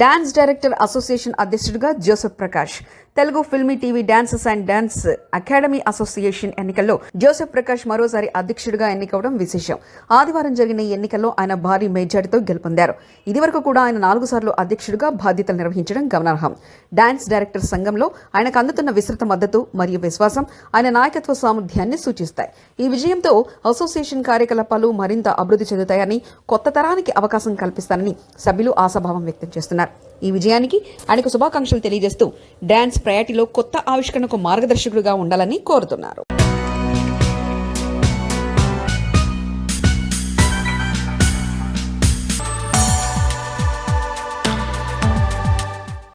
Dance director association అధ్యక్షుడిగా Joseph Prakash. Telugu filmy TV dancers and dance academy association ఎన్నికల్లో Joseph Prakash మరోసారి అధ్యక్షుడిగా ఎన్నికవడం విశేషం. ఆదివారం జరిగిన ఈ ఎన్నికల్లో ఆయన భారీ మెజారిటీతో గెలుపొందారు. ఇదివరకు కూడా ఆయన 4 సార్లు అధ్యక్షుడిగా బాధ్యతలు నిర్వహించడం గమనార్హం. డాన్స్ డైరెక్టర్ సంఘంలో ఆయనకు అందుతున్న విస్తృత మద్దతు మరియు విశ్వాసం ఆయన నాయకత్వ సామర్థ్యాన్ని సూచిస్తాయి. ఈ విజయంతో అసోసియేషన్ కార్యకలాపాలు మరింత అభివృద్ధి చెందుతాయని, కొత్త తరానికి అవకాశం కల్పిస్తానని సభ్యులు ఆశాభావం వ్యక్తం చేస్తున్నారు. ఈ విజయానికి ఆయనకు శుభాకాంక్షలు తెలియజేస్తూ డాన్స్ ప్రయాటిలో కొత్త ఆవిష్కరణకు మార్గదర్శకుడిగా ఉండాలని కోరుతున్నారు.